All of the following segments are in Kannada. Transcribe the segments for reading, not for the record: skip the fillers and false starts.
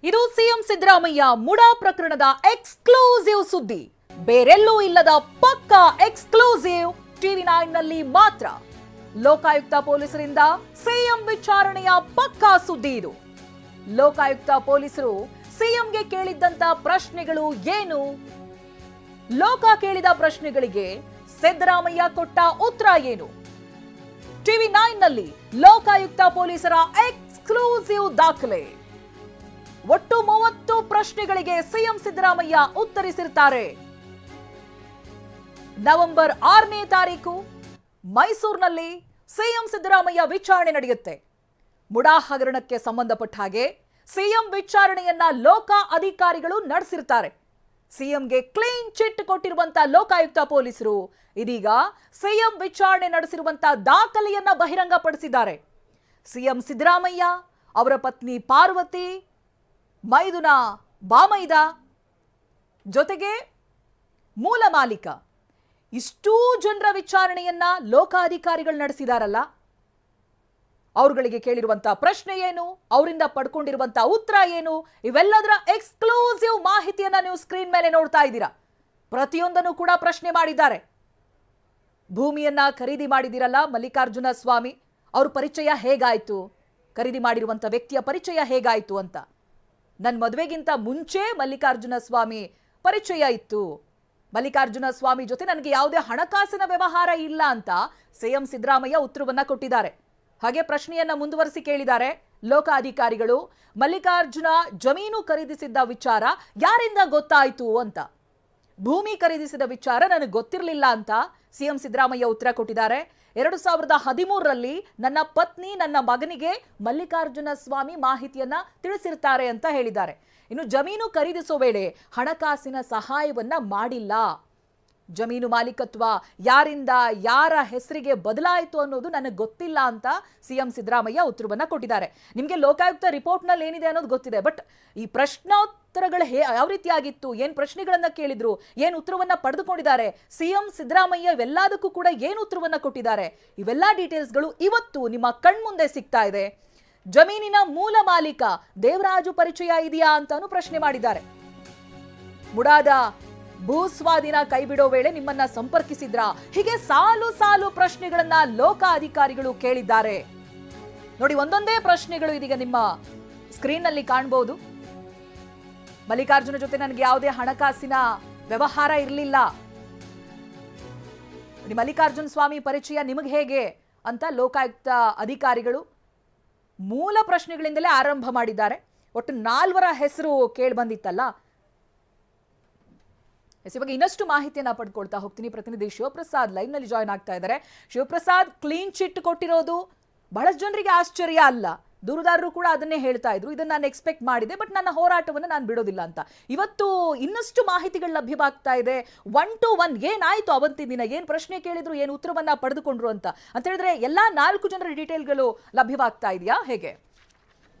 ಇದು ಸಿಎಂ ಸಿದ್ದರಾಮಯ್ಯ ಮುಡಾ ಪ್ರಕರಣದ ಎಕ್ಸ್ಕ್ಲೂಸಿವ್ ಸುದ್ದಿ. ಬೇರೆಲ್ಲೂ ಇಲ್ಲದ ಪಕ್ಕಾ ಎಕ್ಸ್ಕ್ಲೂಸಿವ್ ಟಿವಿ9 ನಲ್ಲಿ ಮಾತ್ರ. ಲೋಕಾಯುಕ್ತ ಪೊಲೀಸರಿಂದ ಸಿಎಂ ವಿಚಾರಣೆಯ ಪಕ್ಕಾ ಸುದ್ದಿ ಇದು. ಲೋಕಾಯುಕ್ತ ಪೊಲೀಸರು ಸಿಎಂಗೆ ಕೇಳಿದ್ದಂತ ಪ್ರಶ್ನೆಗಳು ಏನು? ಲೋಕ ಕೇಳಿದ ಪ್ರಶ್ನೆಗಳಿಗೆ ಸಿದ್ದರಾಮಯ್ಯ ಕೊಟ್ಟ ಉತ್ತರ ಏನು? ಟಿವಿ9 ನಲ್ಲಿ ಲೋಕಾಯುಕ್ತ ಪೊಲೀಸರ ಎಕ್ಸ್ಕ್ಲೂಸಿವ್ ದಾಖಲೆ. ಒಟ್ಟು 30 ಪ್ರಶ್ನೆಗಳಿಗೆ ಸಿಎಂ ಸಿದ್ದರಾಮಯ್ಯ ಉತ್ತರಿಸಿರ್ತಾರೆ. ನವೆಂಬರ್ 6ನೇ ತಾರೀಕು ಮೈಸೂರಿನಲ್ಲಿ ಸಿಎಂ ಸಿದ್ದರಾಮಯ್ಯ ವಿಚಾರಣೆ ನಡೆಯುತ್ತೆ. ಮುಡಾ ಹಗರಣಕ್ಕೆ ಸಂಬಂಧಪಟ್ಟ ಹಾಗೆ ಸಿಎಂ ವಿಚಾರಣೆಯನ್ನ ಲೋಕ ಅಧಿಕಾರಿಗಳು ನಡೆಸಿರ್ತಾರೆ. ಸಿಎಂಗೆ ಕ್ಲೀನ್ ಚಿಟ್ ಕೊಟ್ಟಿರುವಂತ ಲೋಕಾಯುಕ್ತ ಪೊಲೀಸರು ಇದೀಗ ಸಿಎಂ ವಿಚಾರಣೆ ನಡೆಸಿರುವಂತ ದಾಖಲೆಯನ್ನ ಬಹಿರಂಗಪಡಿಸಿದ್ದಾರೆ. ಸಿಎಂ ಸಿದ್ದರಾಮಯ್ಯ, ಅವರ ಪತ್ನಿ ಪಾರ್ವತಿ, ಮೈದುನ ಬಾಮೈದ, ಜೊತೆಗೆ ಮೂಲ ಮಾಲೀಕ, ಇಷ್ಟೂ ಜನರ ವಿಚಾರಣೆಯನ್ನ ಲೋಕಾಧಿಕಾರಿಗಳು ನಡೆಸಿದಾರಲ್ಲ, ಅವರುಗಳಿಗೆ ಕೇಳಿರುವಂತಹ ಪ್ರಶ್ನೆ ಏನು, ಅವರಿಂದ ಪಡ್ಕೊಂಡಿರುವಂತಹ ಉತ್ತರ ಏನು, ಇವೆಲ್ಲದರ ಎಕ್ಸ್ಕ್ಲೂಸಿವ್ ಮಾಹಿತಿಯನ್ನ ನೀವು ಸ್ಕ್ರೀನ್ ಮೇಲೆ ನೋಡ್ತಾ ಇದ್ದೀರಾ. ಪ್ರತಿಯೊಂದನ್ನು ಕೂಡ ಪ್ರಶ್ನೆ ಮಾಡಿದ್ದಾರೆ. ಭೂಮಿಯನ್ನ ಖರೀದಿ ಮಾಡಿದಿರಲ್ಲ ಮಲ್ಲಿಕಾರ್ಜುನ ಸ್ವಾಮಿ, ಅವ್ರ ಪರಿಚಯ ಹೇಗಾಯ್ತು, ಖರೀದಿ ಮಾಡಿರುವಂತ ವ್ಯಕ್ತಿಯ ಪರಿಚಯ ಹೇಗಾಯ್ತು ಅಂತ. ನನ್ನ ಮದುವೆಗಿಂತ ಮುಂಚೆ ಮಲ್ಲಿಕಾರ್ಜುನ ಸ್ವಾಮಿ ಪರಿಚಯ ಇತ್ತು, ಮಲ್ಲಿಕಾರ್ಜುನ ಸ್ವಾಮಿ ಜೊತೆ ನನಗೆ ಯಾವುದೇ ಹಣಕಾಸಿನ ವ್ಯವಹಾರ ಇಲ್ಲ ಅಂತ ಸಿಎಂ ಸಿದ್ದರಾಮಯ್ಯ ಉತ್ತರವನ್ನ ಕೊಟ್ಟಿದ್ದಾರೆ. ಹಾಗೆ ಪ್ರಶ್ನೆಯನ್ನ ಮುಂದುವರಿಸಿ ಕೇಳಿದ್ದಾರೆ ಲೋಕ ಅಧಿಕಾರಿಗಳು, ಮಲ್ಲಿಕಾರ್ಜುನ ಜಮೀನು ಖರೀದಿಸಿದ್ದ ವಿಚಾರ ಯಾರಿಂದ ಗೊತ್ತಾಯ್ತು ಅಂತ. ಭೂಮಿ ಖರೀದಿಸಿದ ವಿಚಾರ ನನಗೆ ಗೊತ್ತಿರಲಿಲ್ಲ ಅಂತ ಸಿಎಂ ಸಿದ್ದರಾಮಯ್ಯ ಉತ್ತರ ಕೊಟ್ಟಿದ್ದಾರೆ. 2013ರಲ್ಲಿ ನನ್ನ ಪತ್ನಿ ನನ್ನ ಮಗನಿಗೆ ಮಲ್ಲಿಕಾರ್ಜುನ ಸ್ವಾಮಿ ಮಾಹಿತಿಯನ್ನ ತಿಳಿಸಿರ್ತಾರೆ ಅಂತ ಹೇಳಿದ್ದಾರೆ. ಇನ್ನು ಜಮೀನು ಖರೀದಿಸೋ ವೇಳೆ ಹಣಕಾಸಿನ ಸಹಾಯವನ್ನ ಮಾಡಿಲ್ಲ, ಜಮೀನು ಮಾಲೀಕತ್ವ ಯಾರಿಂದ ಯಾರ ಹೆಸರಿಗೆ ಬದಲಾಯಿತು ಅನ್ನೋದು ನನಗೆ ಗೊತ್ತಿಲ್ಲ ಅಂತ ಸಿಎಂ ಸಿದ್ದರಾಮಯ್ಯ ಉತ್ತರವನ್ನ ಕೊಟ್ಟಿದ್ದಾರೆ. ನಿಮಗೆ ಲೋಕಾಯುಕ್ತ ರಿಪೋರ್ಟ್ನಲ್ಲಿ ಏನಿದೆ ಅನ್ನೋದು ಗೊತ್ತಿದೆ, ಬಟ್ ಈ ಪ್ರಶ್ನೋತ್ತರಗಳು ಯಾವ ರೀತಿಯಾಗಿತ್ತು, ಏನ್ ಪ್ರಶ್ನೆಗಳನ್ನ ಕೇಳಿದ್ರು, ಏನ್ ಉತ್ತರವನ್ನ ಪಡೆದುಕೊಂಡಿದ್ದಾರೆ, ಸಿಎಂ ಸಿದ್ದರಾಮಯ್ಯ ಇವೆಲ್ಲದಕ್ಕೂ ಕೂಡ ಏನು ಉತ್ತರವನ್ನ ಕೊಟ್ಟಿದ್ದಾರೆ, ಇವೆಲ್ಲ ಡೀಟೇಲ್ಸ್ಗಳು ಇವತ್ತು ನಿಮ್ಮ ಕಣ್ಮುಂದೆ ಸಿಗ್ತಾ ಇದೆ. ಜಮೀನಿನ ಮೂಲ ಮಾಲೀಕ ದೇವರಾಜು ಪರಿಚಯ ಇದೆಯಾ ಅಂತಾನು ಪ್ರಶ್ನೆ ಮಾಡಿದ್ದಾರೆ. ಮುಡಾದ ಭೂಸ್ವಾಧೀನ ಕೈಬಿಡೋ ವೇಳೆ ನಿಮ್ಮನ್ನ ಸಂಪರ್ಕಿಸಿದ್ರಾ? ಹೀಗೆ ಸಾಲು ಸಾಲು ಪ್ರಶ್ನೆಗಳನ್ನ ಲೋಕ ಅಧಿಕಾರಿಗಳು ಕೇಳಿದ್ದಾರೆ. ನೋಡಿ, ಒಂದೊಂದೇ ಪ್ರಶ್ನೆಗಳು ಇದೀಗ ನಿಮ್ಮ ಸ್ಕ್ರೀನ್ ನಲ್ಲಿ ಕಾಣಬಹುದು. ಮಲ್ಲಿಕಾರ್ಜುನ ಜೊತೆ ನನಗೆ ಯಾವುದೇ ಹಣಕಾಸಿನ ವ್ಯವಹಾರ ಇರಲಿಲ್ಲ, ಮಲ್ಲಿಕಾರ್ಜುನ ಸ್ವಾಮಿ ಪರಿಚಯ ನಿಮಗೆ ಹೇಗೆ ಅಂತ ಲೋಕಾಯುಕ್ತ ಅಧಿಕಾರಿಗಳು ಮೂಲ ಪ್ರಶ್ನೆಗಳಿಂದಲೇ ಆರಂಭ ಮಾಡಿದ್ದಾರೆ. ಒಟ್ಟು 4 ಹೆಸರು ಕೇಳಿ ಬಂದಿತ್ತಲ್ಲ. ಇವಾಗ ಇನ್ನಷ್ಟು ಮಾಹಿತಿಯನ್ನ ಪಡ್ಕೊಳ್ತಾ ಹೋಗ್ತೀನಿ. ಪ್ರತಿನಿಧಿ ಶಿವಪ್ರಸಾದ್ ಲೈವ್ ನಲ್ಲಿ ಜಾಯ್ನ್ ಆಗ್ತಾ ಇದ್ದಾರೆ. ಶಿವಪ್ರಸಾದ್, ಕ್ಲೀನ್ ಚಿಟ್ ಕೊಟ್ಟಿರೋದು ಬಹಳಷ್ಟು ಜನರಿಗೆ ಆಶ್ಚರ್ಯ ಅಲ್ಲ, ದೂರುದಾರರು ಕೂಡ ಅದನ್ನೇ ಹೇಳ್ತಾ ಇದ್ರು, ಇದನ್ನ ನಾನು ಎಕ್ಸ್ಪೆಕ್ಟ್ ಮಾಡಿದೆ, ಬಟ್ ನನ್ನ ಹೋರಾಟವನ್ನು ನಾನು ಬಿಡೋದಿಲ್ಲ ಅಂತ. ಇವತ್ತು ಇನ್ನಷ್ಟು ಮಾಹಿತಿಗಳು ಲಭ್ಯವಾಗ್ತಾ ಇದೆ. 1 to 1 ಏನಾಯ್ತು ಅವತ್ತಿನ ದಿನ, ಏನ್ ಪ್ರಶ್ನೆ ಕೇಳಿದ್ರು, ಏನು ಉತ್ತರವನ್ನ ಪಡೆದುಕೊಂಡ್ರು ಅಂತ ಹೇಳಿದ್ರೆ ಎಲ್ಲಾ 4 ಜನರ ಡೀಟೇಲ್ಗಳು ಲಭ್ಯವಾಗ್ತಾ ಇದೆಯಾ, ಹೇಗೆ?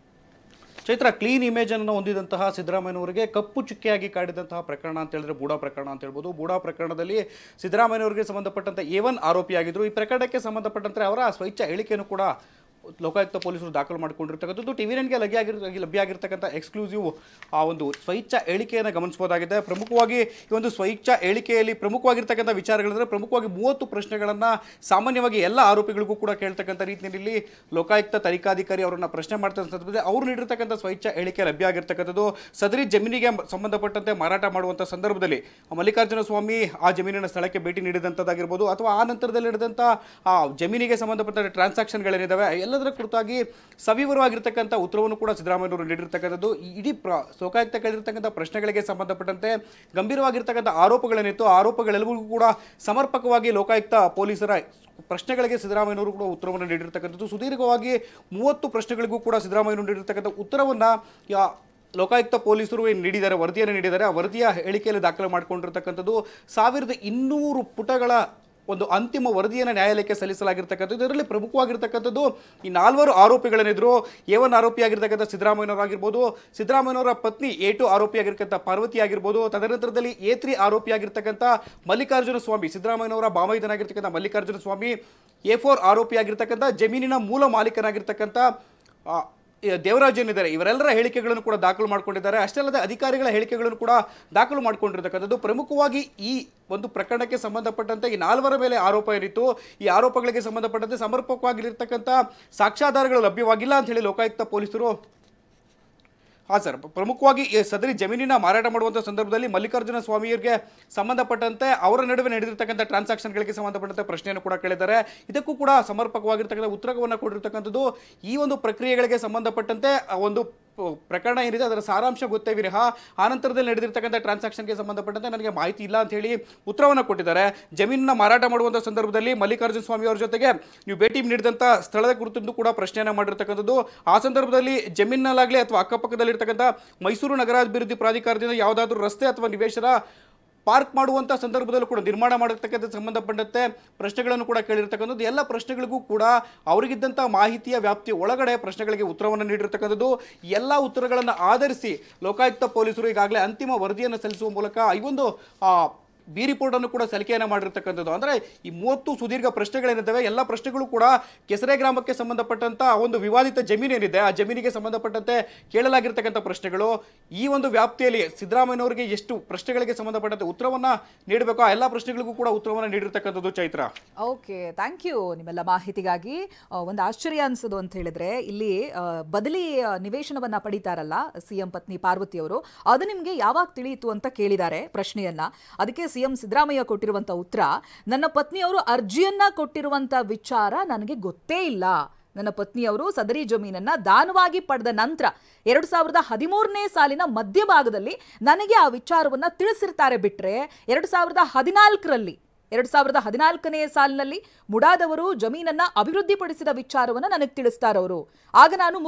ಚೈತ್ರ, ಕ್ಲೀನ್ ಇಮೇಜ್ ಅನ್ನು ಹೊಂದಿದಂತಹ ಸಿದ್ದರಾಮಯ್ಯನವರಿಗೆ ಕಪ್ಪು ಚುಕ್ಕೆಯಾಗಿ ಕಾಡಿದಂತಹ ಪ್ರಕರಣ ಅಂತ ಹೇಳಿದ್ರೆ ಬೂಡಾ ಪ್ರಕರಣ ಅಂತ ಹೇಳ್ಬೋದು. ಬೂಡಾ ಪ್ರಕರಣದಲ್ಲಿ ಸಿದ್ದರಾಮಯ್ಯನವರಿಗೆ ಸಂಬಂಧಪಟ್ಟಂತೆ A1 ಆರೋಪಿಯಾಗಿದ್ರು. ಈ ಪ್ರಕರಣಕ್ಕೆ ಸಂಬಂಧಪಟ್ಟಂತೆ ಅವರ ಸ್ವಚ್ಛ ಹೇಳಿಕೆಯನ್ನು ಕೂಡ ಲೋಕಾಯುಕ್ತ ಪೊಲೀಸರು ದಾಖಲು ಮಾಡಿಕೊಂಡಿರ್ತಕ್ಕಂಥದ್ದು. ಟಿವಿ9ಗೆ ಲಭ್ಯ ಆಗಿರ್ತಕ್ಕಂಥ ಎಕ್ಸ್ಕ್ಲೂಸಿವ್ ಆ ಒಂದು ಸ್ವಚ್ಛ ಹೇಳಿಕೆಯನ್ನು ಗಮನಿಸಬಹುದಾಗಿದೆ. ಪ್ರಮುಖವಾಗಿ ಈ ಒಂದು ಸ್ವಚ್ಛ ಹೇಳಿಕೆಯಲ್ಲಿ ಪ್ರಮುಖವಾಗಿರ್ತಕ್ಕಂಥ ವಿಚಾರಗಳಿದ್ರೆ ಪ್ರಮುಖವಾಗಿ 30 ಪ್ರಶ್ನೆಗಳನ್ನು ಸಾಮಾನ್ಯವಾಗಿ ಎಲ್ಲ ಆರೋಪಿಗಳಿಗೂ ಕೂಡ ಕೇಳ್ತಕ್ಕಂಥ ರೀತಿಯಲ್ಲಿ ಲೋಕಾಯುಕ್ತ ತನಿಖಾಧಿಕಾರಿ ಅವರನ್ನು ಪ್ರಶ್ನೆ ಮಾಡ್ತಕ್ಕಂಥ ಸಂದರ್ಭದಲ್ಲಿ ಅವರು ನೀಡಿರ್ತಕ್ಕಂಥ ಸ್ವಚ್ಛ ಹೇಳಿಕೆ ಲಭ್ಯ ಆಗಿರ್ತಕ್ಕಂಥದ್ದು. ಸದರಿ ಜಮೀನಿಗೆ ಸಂಬಂಧಪಟ್ಟಂತೆ ಮಾರಾಟ ಮಾಡುವಂಥ ಸಂದರ್ಭದಲ್ಲಿ ಮಲ್ಲಿಕಾರ್ಜುನ ಸ್ವಾಮಿ ಆ ಜಮೀನಿನ ಸ್ಥಳಕ್ಕೆ ಭೇಟಿ ನೀಡಿದಂಥದ್ದಾಗಿರ್ಬೋದು, ಅಥವಾ ಆ ನಂತರದಲ್ಲಿ ನಡೆದಂಥ ಆ ಜಮೀನಿಗೆ ಸಂಬಂಧಪಟ್ಟ ಟ್ರಾನ್ಸಾಕ್ಷನ್ಗಳೇನಿದ್ದಾವೆ ಎಲ್ಲದರ ಕುರಿತಾಗಿ ಸವಿವರವಾಗಿರ್ತಕ್ಕಂಥ ಉತ್ತರವನ್ನು ಕೂಡ ಸಿದ್ದರಾಮಯ್ಯನವರು ನೀಡಿರ್ತಕ್ಕಂಥದ್ದು. ಇಡೀ ಲೋಕಾಯುಕ್ತ ಕೇಳಿರ್ತಕ್ಕಂಥ ಪ್ರಶ್ನೆಗಳಿಗೆ ಸಂಬಂಧಪಟ್ಟಂತೆ ಗಂಭೀರವಾಗಿರ್ತಕ್ಕಂಥ ಆರೋಪಗಳೇನಿತ್ತು, ಆರೋಪಗಳೆಲ್ಲವೂ ಕೂಡ ಸಮರ್ಪಕವಾಗಿ ಲೋಕಾಯುಕ್ತ ಪೊಲೀಸರ ಪ್ರಶ್ನೆಗಳಿಗೆ ಸಿದ್ದರಾಮಯ್ಯನವರು ಕೂಡ ಉತ್ತರವನ್ನು ನೀಡಿರ್ತಕ್ಕಂಥದ್ದು. ಸುದೀರ್ಘವಾಗಿ 30 ಪ್ರಶ್ನೆಗಳಿಗೂ ಕೂಡ ಸಿದ್ದರಾಮಯ್ಯನವರು ನೀಡಿರ್ತಕ್ಕಂಥ ಉತ್ತರವನ್ನು ಲೋಕಾಯುಕ್ತ ಪೊಲೀಸರು ಏನು ನೀಡಿದ್ದಾರೆ, ವರದಿಯನ್ನು ನೀಡಿದ್ದಾರೆ. ಆ ವರದಿಯ ಹೇಳಿಕೆಯಲ್ಲಿ ದಾಖಲೆ ಮಾಡಿಕೊಂಡಿರ್ತಕ್ಕಂಥದ್ದು 1200 ಪುಟಗಳ ಒಂದು ಅಂತಿಮ ವರದಿಯನ್ನು ನ್ಯಾಯಾಲಯಕ್ಕೆ ಸಲ್ಲಿಸಲಾಗಿರ್ತಕ್ಕಂಥದ್ದು. ಇದರಲ್ಲಿ ಪ್ರಮುಖವಾಗಿರ್ತಕ್ಕಂಥದ್ದು ಈ 4 ಆರೋಪಿಗಳೇನಿದ್ರು, A1 ಆರೋಪಿಯಾಗಿರ್ತಕ್ಕಂಥ ಸಿದ್ದರಾಮಯ್ಯನವರಾಗಿರ್ಬೋದು, ಸಿದ್ದರಾಮಯ್ಯನವರ ಪತ್ನಿ A2 ಆರೋಪಿಯಾಗಿರ್ತಕ್ಕಂಥ ಪಾರ್ವತಿ ಆಗಿರ್ಬೋದು, ತದನಂತರದಲ್ಲಿ A3 ಆರೋಪಿಯಾಗಿರ್ತಕ್ಕಂಥ ಮಲ್ಲಿಕಾರ್ಜುನ ಸ್ವಾಮಿ, ಸಿದ್ದರಾಮಯ್ಯನವರ ಬಾಮೈದನಾಗಿರ್ತಕ್ಕಂಥ ಮಲ್ಲಿಕಾರ್ಜುನ ಸ್ವಾಮಿ, A4 ಆರೋಪಿಯಾಗಿರ್ತಕ್ಕಂಥ ಜಮೀನಿನ ಮೂಲ ಮಾಲೀಕನಾಗಿರ್ತಕ್ಕಂಥ ದೇವರಾಜ್ ಏನಿದ್ದಾರೆ ಇವರೆಲ್ಲರ ಹೇಳಿಕೆಗಳನ್ನು ಕೂಡ ದಾಖಲು ಮಾಡಿಕೊಂಡಿದ್ದಾರೆ. ಅಷ್ಟೇ ಅಲ್ಲದೆ ಅಧಿಕಾರಿಗಳ ಹೇಳಿಕೆಗಳನ್ನು ಕೂಡ ದಾಖಲು ಮಾಡಿಕೊಂಡಿರ್ತಕ್ಕಂಥದ್ದು. ಪ್ರಮುಖವಾಗಿ ಈ ಒಂದು ಪ್ರಕರಣಕ್ಕೆ ಸಂಬಂಧಪಟ್ಟಂತೆ ಈ 4 ಮೇಲೆ ಆರೋಪ ಏನಿತ್ತು, ಈ ಆರೋಪಗಳಿಗೆ ಸಂಬಂಧಪಟ್ಟಂತೆ ಸಮರ್ಪಕವಾಗಿರ್ತಕ್ಕಂಥ ಸಾಕ್ಷ್ಯಾಧಾರಗಳು ಲಭ್ಯವಾಗಿಲ್ಲ ಅಂತ ಹೇಳಿ ಲೋಕಾಯುಕ್ತ ಪೊಲೀಸರು ಹಾಂ ಸರ್, ಪ್ರಮುಖವಾಗಿ ಸದರಿ ಜಮೀನಿನ ಮಾರಾಟ ಮಾಡುವಂಥ ಸಂದರ್ಭದಲ್ಲಿ ಮಲ್ಲಿಕಾರ್ಜುನ ಸ್ವಾಮಿಯವರಿಗೆ ಸಂಬಂಧಪಟ್ಟಂತೆ ಅವರ ನಡುವೆ ನಡೆದಿರ್ತಕ್ಕಂಥ ಟ್ರಾನ್ಸಾಕ್ಷನ್ಗಳಿಗೆ ಸಂಬಂಧಪಟ್ಟಂತೆ ಪ್ರಶ್ನೆಯನ್ನು ಕೂಡ ಕೇಳಿದ್ದಾರೆ. ಇದಕ್ಕೂ ಕೂಡ ಸಮರ್ಪಕವಾಗಿರ್ತಕ್ಕಂಥ ಉತ್ತರವನ್ನು ಕೊಟ್ಟಿರ್ತಕ್ಕಂಥದ್ದು. ಈ ಒಂದು ಪ್ರಕ್ರಿಯೆಗಳಿಗೆ ಸಂಬಂಧಪಟ್ಟಂತೆ ಒಂದು ಪ್ರಕರಣ ಏನಿದೆ ಅದರ ಸಾರಾಂಶ ಗೊತ್ತೇ ವಿರಹ ಆನಂತರದಲ್ಲಿ ನಡೆದಿರ್ತಕ್ಕಂಥ ಟ್ರಾನ್ಸಾಕ್ಷನ್ಗೆ ಸಂಬಂಧಪಟ್ಟಂತೆ ನನಗೆ ಮಾಹಿತಿ ಇಲ್ಲ ಅಂತ ಹೇಳಿ ಉತ್ತರವನ್ನು ಕೊಟ್ಟಿದ್ದಾರೆ. ಜಮೀನನ್ನ ಮಾರಾಟ ಮಾಡುವಂಥ ಸಂದರ್ಭದಲ್ಲಿ ಮಲ್ಲಿಕಾರ್ಜುನ ಸ್ವಾಮಿ ಅವರ ಜೊತೆಗೆ ನೀವು ಭೇಟಿ ನೀಡಿದಂಥ ಸ್ಥಳದ ಕುರಿತು ಕೂಡ ಪ್ರಶ್ನೆಯನ್ನು ಮಾಡಿರ್ತಕ್ಕಂಥದ್ದು. ಆ ಸಂದರ್ಭದಲ್ಲಿ ಜಮೀನಲ್ಲಾಗಲಿ ಅಥವಾ ಅಕ್ಕಪಕ್ಕದಲ್ಲಿರ್ತಕ್ಕಂಥ ಮೈಸೂರು ನಗರಾಭಿವೃದ್ಧಿ ಪ್ರಾಧಿಕಾರದಿಂದ ಯಾವುದಾದ್ರೂ ರಸ್ತೆ ಅಥವಾ ನಿವೇಶನ ಪಾರ್ಕ್ ಮಾಡುವಂಥ ಸಂದರ್ಭದಲ್ಲೂ ಕೂಡ ನಿರ್ಮಾಣ ಮಾಡತಕ್ಕಂಥ ಸಂಬಂಧಪಟ್ಟಂತೆ ಪ್ರಶ್ನೆಗಳನ್ನು ಕೂಡ ಕೇಳಿರ್ತಕ್ಕಂಥದ್ದು. ಎಲ್ಲ ಪ್ರಶ್ನೆಗಳಿಗೂ ಕೂಡ ಅವರಿಗಿದ್ದಂಥ ಮಾಹಿತಿಯ ವ್ಯಾಪ್ತಿಯ ಒಳಗಡೆ ಪ್ರಶ್ನೆಗಳಿಗೆ ಉತ್ತರವನ್ನು ನೀಡಿರ್ತಕ್ಕಂಥದ್ದು. ಎಲ್ಲ ಉತ್ತರಗಳನ್ನು ಆಧರಿಸಿ ಲೋಕಾಯುಕ್ತ ಪೊಲೀಸರು ಈಗಾಗಲೇ ಅಂತಿಮ ವರದಿಯನ್ನು ಸಲ್ಲಿಸುವ ಮೂಲಕ ಈ ಒಂದು ಬಿ ರಿಪೋರ್ಟನ್ನು ಕೂಡ ಸಲ್ಲಿಕೆಯನ್ನು ಮಾಡಿರ್ತಕ್ಕಂಥದ್ದು. ಅಂದರೆ ಈ 30 ಸುದೀರ್ಘ ಪ್ರಶ್ನೆಗಳೇನಿದ್ದಾವೆ ಎಲ್ಲ ಪ್ರಶ್ನೆಗಳು ಕೂಡ ಕೆಸರೆ ಗ್ರಾಮಕ್ಕೆ ಸಂಬಂಧಪಟ್ಟಂಥ ಒಂದು ವಿವಾದಿತ ಜಮೀನೇನಿದೆ ಆ ಜಮೀನಿಗೆ ಸಂಬಂಧಪಟ್ಟಂತೆ ಕೇಳಲಾಗಿರ್ತಕ್ಕಂಥ ಪ್ರಶ್ನೆಗಳು. ಈ ಒಂದು ವ್ಯಾಪ್ತಿಯಲ್ಲಿ ಸಿದ್ದರಾಮಯ್ಯನವರಿಗೆ ಎಷ್ಟು ಪ್ರಶ್ನೆಗಳಿಗೆ ಸಂಬಂಧಪಟ್ಟಂತೆ ಉತ್ತರವನ್ನು ನೀಡಬೇಕು ಆ ಎಲ್ಲ ಪ್ರಶ್ನೆಗಳಿಗೂ ಕೂಡ ಉತ್ತರವನ್ನು ನೀಡಿರ್ತಕ್ಕಂಥದ್ದು. ಚೈತ್ರ, ಓಕೆ, ಥ್ಯಾಂಕ್ ಯು ನಿಮ್ಮೆಲ್ಲ ಮಾಹಿತಿಗಾಗಿ. ಒಂದು ಆಶ್ಚರ್ಯ ಅನ್ಸೋದು ಅಂತ ಹೇಳಿದ್ರೆ, ಇಲ್ಲಿ ಬದಲಿ ನಿವೇಶನವನ್ನ ಪಡಿತಾರಲ್ಲ ಸಿಎಂ ಪತ್ನಿ ಪಾರ್ವತಿ ಅವರು, ಅದು ನಿಮಗೆ ಯಾವಾಗ ತಿಳಿಯಿತು ಅಂತ ಕೇಳಿದ್ದಾರೆ ಪ್ರಶ್ನೆಯನ್ನ. ಅದಕ್ಕೆ ಸಿಎಂ ಸಿದ್ದರಾಮಯ್ಯ ಕೊಟ್ಟಿರುವಂತ ಉತ್ತರ, ನನ್ನ ಪತ್ನಿಯವರು ಅರ್ಜಿಯನ್ನ ಕೊಟ್ಟಿರುವಂತ ವಿಚಾರ ನನಗೆ ಗೊತ್ತೇ ಇಲ್ಲ. ನನ್ನ ಪತ್ನಿಯವರು ಸದರಿ ಜಮೀನನ್ನ ದಾನವಾಗಿ ಪಡೆದ ನಂತರ 2013ನೇ ಸಾಲಿನ ಮಧ್ಯಭಾಗದಲ್ಲಿ ನನಗೆ ಆ ವಿಚಾರವನ್ನ ತಿಳಿಸಿರ್ತಾರೆ. ಬಿಟ್ರೆ 2014ನೇ ಸಾಲಿನಲ್ಲಿ ಮುಡಾದವರು ಜಮೀನನ್ನ ಅಭಿವೃದ್ಧಿಪಡಿಸಿದ ವಿಚಾರವನ್ನ ನನಗೆ ತಿಳಿಸ್ತಾರೆ ಅವರು. ಆಗ ನಾನು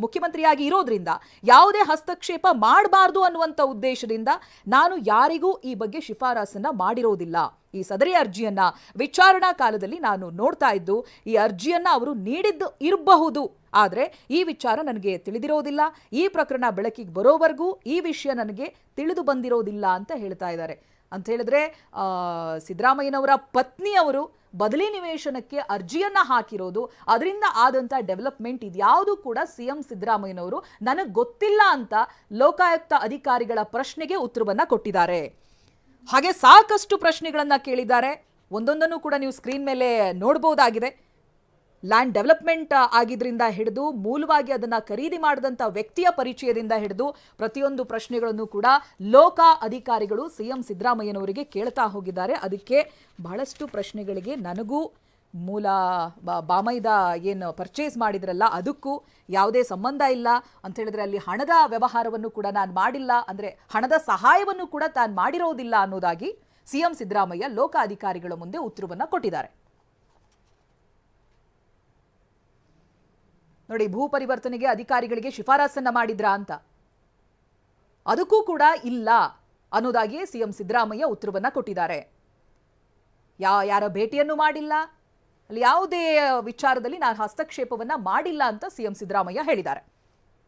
ಮುಖ್ಯಮಂತ್ರಿಯಾಗಿ ಇರೋದ್ರಿಂದ ಯಾವುದೇ ಹಸ್ತಕ್ಷೇಪ ಮಾಡಬಾರ್ದು ಅನ್ನುವಂಥ ಉದ್ದೇಶದಿಂದ ನಾನು ಯಾರಿಗೂ ಈ ಬಗ್ಗೆ ಶಿಫಾರಸನ್ನ ಮಾಡಿರೋದಿಲ್ಲ. ಈ ಸದರಿ ಅರ್ಜಿಯನ್ನ ವಿಚಾರಣಾ ಕಾಲದಲ್ಲಿ ನಾನು ನೋಡ್ತಾ ಇದ್ದು, ಈ ಅರ್ಜಿಯನ್ನ ಅವರು ನೀಡಿದ್ದು ಇರಬಹುದು, ಆದರೆ ಈ ವಿಚಾರ ನನಗೆ ತಿಳಿದಿರೋದಿಲ್ಲ. ಈ ಪ್ರಕರಣ ಬೆಳಕಿಗೆ ಬರೋವರೆಗೂ ಈ ವಿಷಯ ನನಗೆ ತಿಳಿದು ಬಂದಿರೋದಿಲ್ಲ ಅಂತ ಹೇಳ್ತಾ ಇದ್ದಾರೆ. ಅಂತ ಹೇಳಿದ್ರೆ ಸಿದ್ದರಾಮಯ್ಯನವರ ಪತ್ನಿಯವರು ಬದಲಿ ನಿವೇಶನಕ್ಕೆ ಅರ್ಜಿಯನ್ನ ಹಾಕಿರೋದು, ಅದರಿಂದ ಆದಂತ ಡೆವಲಪ್ಮೆಂಟ್ ಇದ್ಯಾವುದು ಕೂಡ ಸಿಎಂ ಸಿದ್ದರಾಮಯ್ಯನವರು ನನಗೆ ಗೊತ್ತಿಲ್ಲ ಅಂತ ಲೋಕಾಯುಕ್ತ ಅಧಿಕಾರಿಗಳ ಪ್ರಶ್ನೆಗೆ ಉತ್ತರವನ್ನ ಕೊಟ್ಟಿದ್ದಾರೆ. ಹಾಗೆ ಸಾಕಷ್ಟು ಪ್ರಶ್ನೆಗಳನ್ನ ಕೇಳಿದ್ದಾರೆ. ಒಂದೊಂದನ್ನು ಕೂಡ ನೀವು ಸ್ಕ್ರೀನ್ ಮೇಲೆ ನೋಡಬಹುದಾಗಿದೆ. ಲ್ಯಾಂಡ್ ಡೆವಲಪ್ಮೆಂಟ್ ಆಗಿದ್ರಿಂದ ಹಿಡಿದು ಮೂಲವಾಗಿ ಅದನ್ನ ಖರೀದಿ ಮಾಡಿದಂಥ ವ್ಯಕ್ತಿಯ ಪರಿಚಯದಿಂದ ಹಿಡಿದು ಪ್ರತಿಯೊಂದು ಪ್ರಶ್ನೆಗಳನ್ನು ಕೂಡ ಲೋಕ ಅಧಿಕಾರಿಗಳು ಸಿಎಂ ಸಿದ್ದರಾಮಯ್ಯನವರಿಗೆ ಕೇಳ್ತಾ ಹೋಗಿದ್ದಾರೆ. ಅದಕ್ಕೆ ಬಹಳಷ್ಟು ಪ್ರಶ್ನೆಗಳಿಗೆ ನನಗೂ ಮೂಲ ಬಾಮೈದ ಏನು ಪರ್ಚೇಸ್ ಮಾಡಿದ್ರಲ್ಲ ಅದಕ್ಕೂ ಯಾವುದೇ ಸಂಬಂಧ ಇಲ್ಲ ಅಂತ ಹೇಳಿದ್ರೆ, ಅಲ್ಲಿ ಹಣದ ವ್ಯವಹಾರವನ್ನು ಕೂಡ ನಾನು ಮಾಡಿಲ್ಲ, ಅಂದರೆ ಹಣದ ಸಹಾಯವನ್ನು ಕೂಡ ತಾನು ಮಾಡಿರೋದಿಲ್ಲ ಅನ್ನೋದಾಗಿ ಸಿಎಂ ಸಿದ್ದರಾಮಯ್ಯ ಲೋಕ ಅಧಿಕಾರಿಗಳ ಮುಂದೆ ಉತ್ತರವನ್ನ ಕೊಟ್ಟಿದ್ದಾರೆ. ನೋಡಿ, ಭೂ ಪರಿವರ್ತನೆಗೆ ಅಧಿಕಾರಿಗಳಿಗೆ ಶಿಫಾರಸನ್ನ ಮಾಡಿದ್ರಾ ಅಂತ, ಅದಕ್ಕೂ ಕೂಡ ಇಲ್ಲ ಅನ್ನೋದಾಗಿ ಸಿಎಂ ಸಿದ್ದರಾಮಯ್ಯ ಉತ್ತರವನ್ನ ಕೊಟ್ಟಿದ್ದಾರೆ. ಯಾರ ಭೇಟಿಯನ್ನು ಮಾಡಿಲ್ಲ, ಅಲ್ಲಿ ಯಾವುದೇ ವಿಚಾರದಲ್ಲಿ ನಾನು ಹಸ್ತಕ್ಷೇಪವನ್ನ ಮಾಡಿಲ್ಲ ಅಂತ ಸಿಎಂ ಸಿದ್ದರಾಮಯ್ಯ ಹೇಳಿದ್ದಾರೆ.